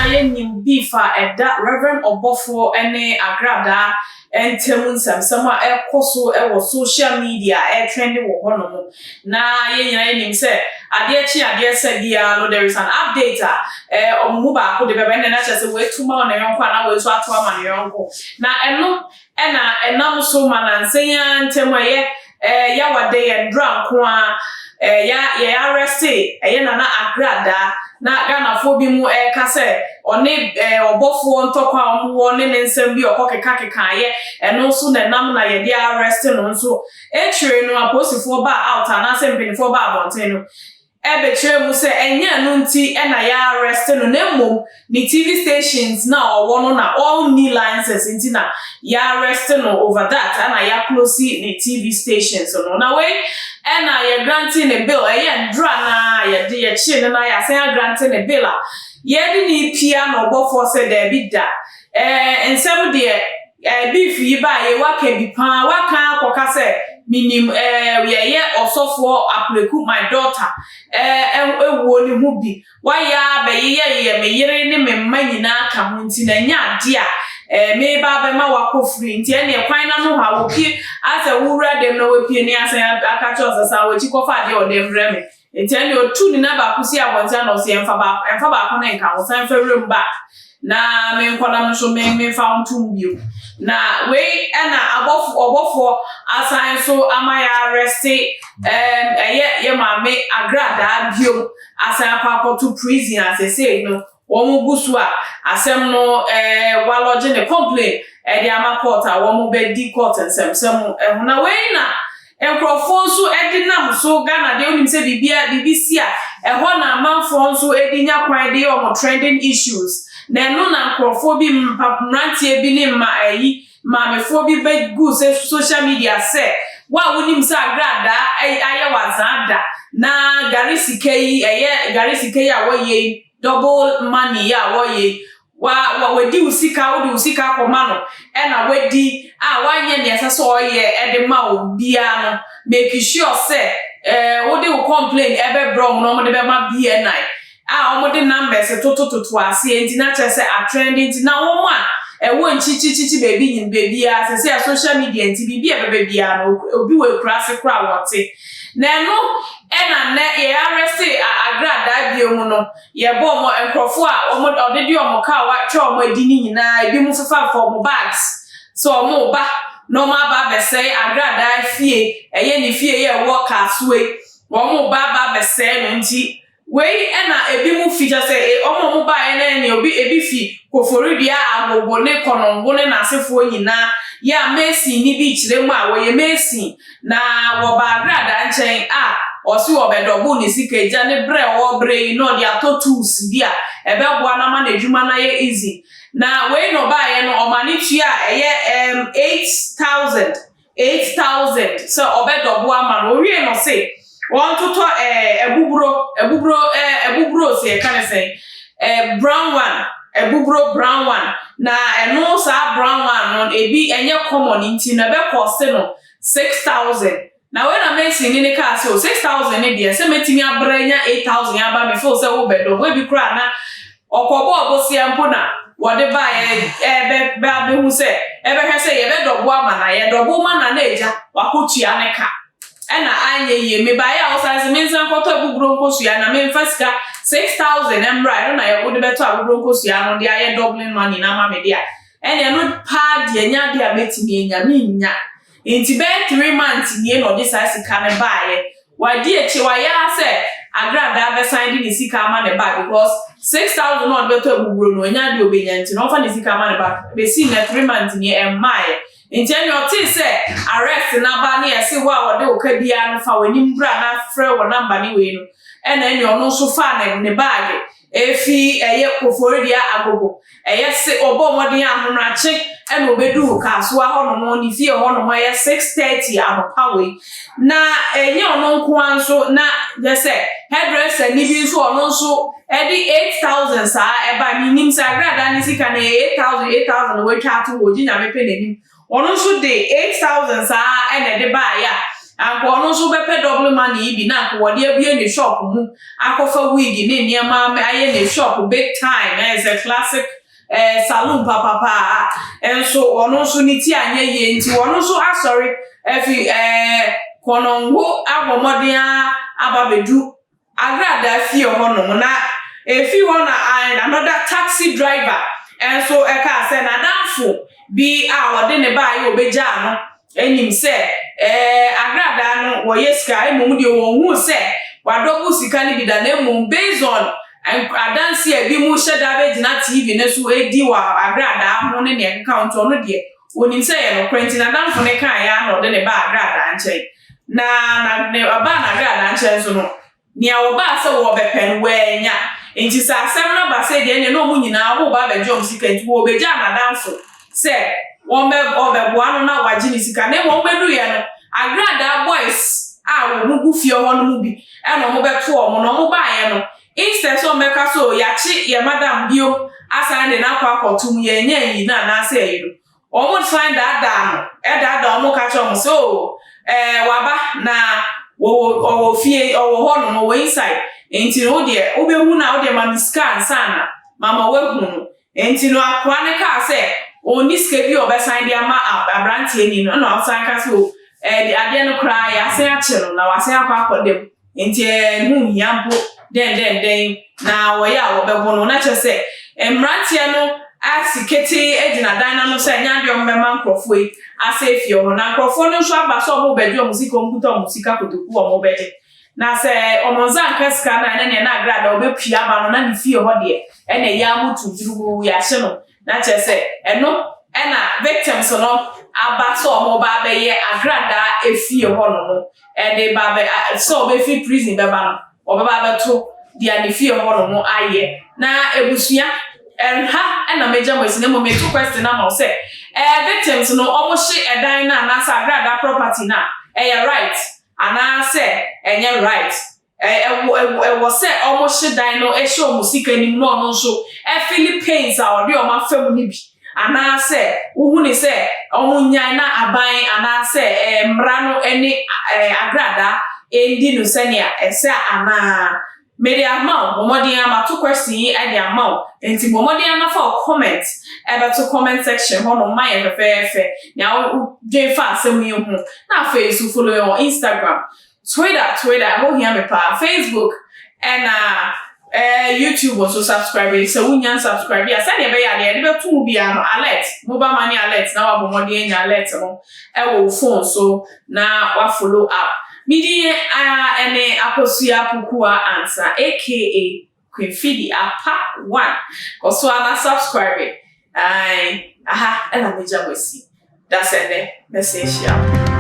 yenim bifa eda Reverend Obofo ene agrada entemu nsɛm a ɛkɔso ɛwɔ social media trend wɔ hɔnom na yenim sɛ ade sɛ bia no there is an update ɔmo ba ko de bɛbɛ ne na kyerɛ sɛ wetuma na yɔnko na we so ato ama ne yɔnko na ɛno ɛna ɛnam so manansenya ntemu yawade ye dranko a ya arrest nana agrada na Ghana fo bi mu ka se one obofo ntokwa omwo ne nsem bi okokeka ye eno so na nam na ye dia arrest no nso etwire no aposifo ba out na se mpinifo ba abonten no ebetwire mu se enya no nti na ya arrest no na mmom ni TV stations na owo no na all new licenses nti na ya arrest no over that na ya close ni TV stations no na we na ya granting a bill ndra na ya de ya chi na ya san granting a bill a ye de ni pia na obofo se da bi da ensem de beef yi ba ye waka bi pa waka akoka se minim ye osofo apleku my daughter ewo ni hu bi waya be ye me yire ni me mma nyina ka ho nti na nya ade a me ba be ma wakofri nti ene kwan na no ha wo pi asa wura dem na wo pi ni asa aka cho sasa wo chi kofa de o dem reme nti ene otu ni na ba kusi abonta no se emfa ba ko na nka wo san fa rem ba na me nkwala no so me fa ntum bio na we na obofo asan so amaya arrest ye mame agrada bio asan pa to prison as say no womu gusu a asem no waloje ne complain di ama court a womu be di court nsem na we na enkrofo so edinam so Ghana de onim se BBC a ehọ na manfo so edinya kwan de o trending issues na no na enkrofo bi mpaprantie bi ni ma mefo bi be go social media se wa wonim se agrada aye wazada na garisike a woye double money ya woye wa wedi usika komano na wedi wanye ne asase oye edema obia no make sure say wodi wo complain ebe brom no mo de be ma BNI omo de numbers to ase enti na chese a trending enti na wo ma wo nchichichi baby yin baby a se social media enti bibia bebe bia no obi we krase kra wote na no na ye arrest agrada bio mu no ye bo mo enkrofo a omo odedi omo ka wa twa omo adi ni nyina ebi mu fefa for mo bags so omo ba no ma ba be say agrada fie ni fie ye work aswe omo ba be say no nti we na ebi mu feature say omo ba na ni obi ebi fi koforidua agogo ne konongo ne nasefo nyina ya Messi ni bi kire mu a wo ye Messi na wo ba agrada nchen osi obedobu ni sikeja ne bre wo bre no dia to tools bia ebeboa na ma na adwuma na ye easy na we no ba ye no omani tua eye 8000 so obedobu ama no wie no say won toto ebubro say kan say brown one ebubro brown one na eno sa brown one no ebi enye common nti na be cost no 6000 na when am saying ni ka say 6000 e dia se metimi abranya 8000 aba me feel say wo bedo we bi kra na okobo obosia mpo na wode ba be hu say ebe hwe say ye be dobo ama na ye dobo ma na eja wakotua ne ka na anye ye me ba ya osanse mensan koto ebubro nkosua na me mfasika 6000 embra no na ye wode beto abubro nkosua no dia ye doubling money na ma me dia ene no pa dia nya dia metimi enya me nya inti be 3 months nie no this sika ne baaye wadi echi wa ya say agrada be sign di sika ama ne ba because 6000 no beto ebubro no nya di obenya nti no fa ne sika ama ne ba be si na 3 months nie emaye inti enyo ti say arrest na ba ne yesi wa wode okabia no fa wani mbra na frɛ wo number ni we no ena enyo no so fa ne bag efi koforidia agogo se obo modin ahomrache ena obedu kaso ahono ni fie hono 6:30 anopa we na enye ono nko anso na je say hairdresser ni bi nso ono nso edi 8000 sa eba minim sa agrada ni sika na 8000 we twa to oji nya mepe nanim ono nso de 8000 sa ena de ba ya anko ono so bepe double money bi na anko wode abie ne shop mu akofa wig ne niam aye ne shop big time as a classic saloon papa enso ono so ni ti anye ye nti ono so asori efi konongo abomodin ababedu agrada fie honom na efi ho na another taxi driver enso eka say na danfo bi wode ne ba ye obeja no enim say agrada no wo yeska emum de wo hu say wadobu sika ni bi da na emum based on adansi ebi mu sheda be gina TV ne so edi wa agrada ho ne ne account ono de onim say ye no kwenti na danfo ne kan ya no de ne ba agrada anche na ne aba na agrada anche so no ni awo ba se wo bepen wenya enti sa asem na ba se de ne no mu nyina wo ba be jom sika enti wo be ja na danfo se won be obeboa no na waji ni sika ne won bedu ye no agrada boys wo mu gufie ho no mu bi e no mo beto o mo no mo ba ye no instead so meka so ya chi ye madam bio asa ne na kwa akotum ye nya yi na asa ye no o mo find that down da o mo ka cho mo so waba na wo fie o ho no wo inside enti no de wo be hu na wo de ma scan sana mama we hu no enti no akwa ne ka say oni ske bi obesan dia ma abrantie ni no outside ka so the ade no kra ya se a chiro na wa se akwa akodem enti hu hiampo den na wo ya wo bebo no na che se emrantie no asiketi ejina dan na no se nya de o mema nkrofo yi ase fie ho na nkrofo no so aba so mo bedu o musika o mkuta o musika kotoku o mo bede na se omonza nkaska na ne na agrada obepia aba no na ni fie ho de ene ya mutu duru ya hye no na che se eno ena victims no aba so mo ba be ye agrada efie ho no de ba be so be fi prison be ba no obaba be to dia ni fie ho no aye na ebusua ha ena meja mo sine mo me two question na mo say victims no omo hye edan na sa agrada property na right ana say enye right wo say omo hye dan no hye omo sika nim no no so Philippines a odi omo afam ni bi ana say wo hu ni say omo nyan na aban ana say mra no eni agrada endi no senia ese ana media amount momodi ama to question e dey amount enti momodi ama for comment ebe to comment section hono my fefe nya dey fa asem yi hu na Facebook follow on Instagram Twitter ho hia me pa Facebook and YouTube also subscribe so wunya subscribe ya send ebe ya dey be to bi ano alert mobile money alert na wa bomodi enya alert no e wo phone so na wa follow up Midi ene aposua pukua answer aka Queen Fidi apa 1 koso ana subscribe ena meja wesi that's it message ya